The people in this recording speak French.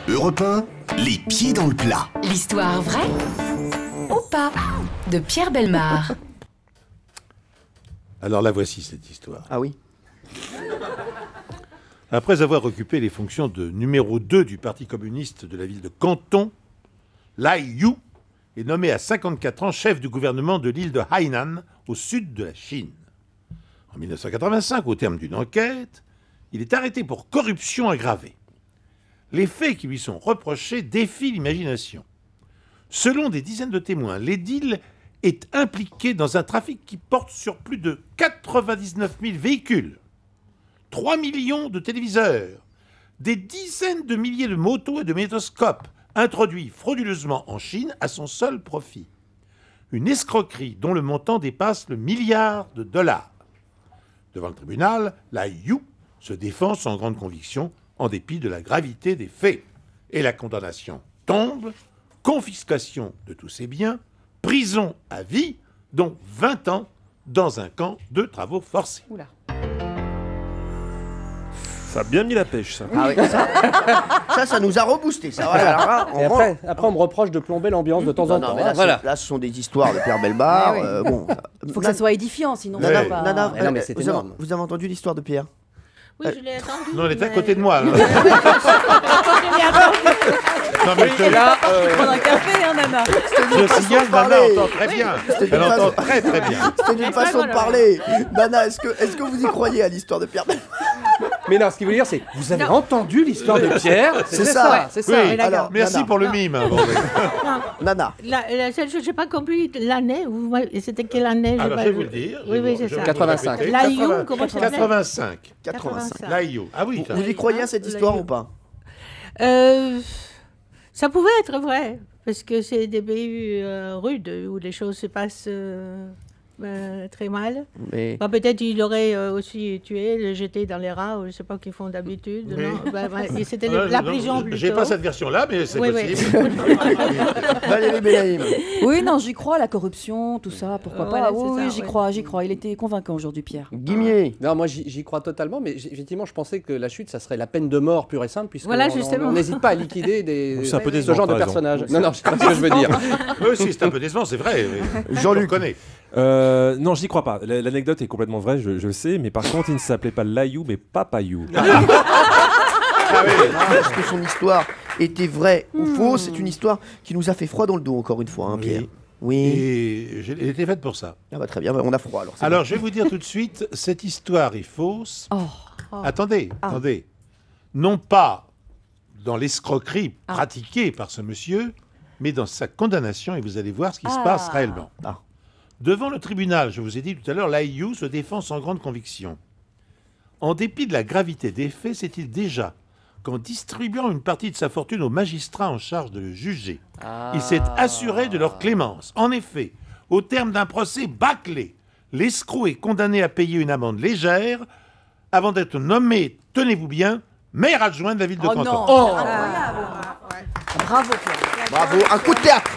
Europe 1, les pieds dans le plat. L'histoire vraie ou pas de Pierre Bellemare. Alors la voici, cette histoire. Ah oui. Après avoir occupé les fonctions de numéro 2 du Parti communiste de la ville de Canton, Lai Yu est nommé à 54 ans chef du gouvernement de l'île de Hainan, au sud de la Chine. En 1985, au terme d'une enquête, il est arrêté pour corruption aggravée. Les faits qui lui sont reprochés défient l'imagination. Selon des dizaines de témoins, l'édile est impliqué dans un trafic qui porte sur plus de 99 000 véhicules, 3 millions de téléviseurs, des dizaines de milliers de motos et de magnétoscopes introduits frauduleusement en Chine à son seul profit. Une escroquerie dont le montant dépasse le milliard de dollars. Devant le tribunal, Lai Yu se défend sans grande conviction en dépit de la gravité des faits. Et la condamnation tombe, confiscation de tous ses biens, prison à vie, dont 20 ans dans un camp de travaux forcés. Oula. Ça a bien mis la pêche, ça. Ah oui, ça nous a reboosté. Ça. Voilà, alors là, Et après, on me reproche de plomber l'ambiance de temps en temps. Mais là, Voilà. là, ce sont des histoires de Pierre Bellemare. Ah oui. Il faut que ça soit édifiant, sinon Nana, ça va pas. Nana, Mais non, mais c'est énorme. vous avez entendu l'histoire de Pierre? Oui, je l'ai attendu. Non, elle est à côté de moi. Là. Je l'ai attendu. Non, mais Là, prendre un café, hein, Nana. je signale, Nana entend très bien. Elle entend très très bien. C'était une façon de parler. Nana, est-ce que vous y croyez à l'histoire de Pierre Bellemare? Mais non, ce qu'il veut dire, c'est vous avez entendu l'histoire de Pierre? C'est ça. C'est ça. Oui, alors, merci Nana. pour le mime. Hein, bordel. Nana. La seule chose, je n'ai pas compris l'année. C'était quelle année? Alors, je vais vous le dire. Oui, oui, c'est ça. 85. Lai Yu, comment ça s'appelle? 85. 85. Lai Yu. Ah oui. Vous y croyez à cette histoire ou pas? Ça pouvait être vrai, parce que c'est des pays rudes où les choses se passent très mal. Mais... Bah, peut-être il aurait aussi tué, le jeté dans les rats, ou je ne sais pas qu'ils font d'habitude. Oui. Et c'était la prison plutôt. J'ai pas cette version-là, mais c'est Oui, possible. Valérie Bellaïm. Oui, non, j'y crois, la corruption, tout ça, pourquoi Voilà, pas. c'est Oui, ça, j'y ouais. crois, j'y crois. Il était convaincant aujourd'hui, Pierre. Guimier. Non, moi j'y crois totalement, mais effectivement, je pensais que la chute, ça serait la peine de mort pure et simple, puisque Voilà, on justement. n'hésite pas à liquider C'est un peu ce décevant, genre de t'as raison. personnages. Non, non, c'est pas ce que je veux dire. Oui, si, c'est un peu décevant, c'est vrai. Jean-Luc. connaît. Non, je n'y crois pas. L'anecdote est complètement vraie, je le sais, mais par contre, il ne s'appelait pas Layou, mais Papayou. Est-ce que son histoire était vraie ou fausse? C'est une histoire qui nous a fait froid dans le dos, encore une fois, hein, Pierre. Oui. Et elle était faite pour ça. Ah bah très bien, on a froid alors. Alors, je vais vous dire tout de suite, cette histoire est fausse. Attendez. Non pas dans l'escroquerie pratiquée par ce monsieur, mais dans sa condamnation, et vous allez voir ce qui se passe réellement. Devant le tribunal, je vous ai dit tout à l'heure, Lai Yu se défend sans grande conviction. En dépit de la gravité des faits, sait-il déjà qu'en distribuant une partie de sa fortune aux magistrats en charge de le juger, il s'est assuré de leur clémence. En effet, au terme d'un procès bâclé, l'escroc est condamné à payer une amende légère avant d'être nommé, tenez-vous bien, maire adjoint de la ville de Canton. Non. Bravo, Pierre. Bravo, un coup de théâtre.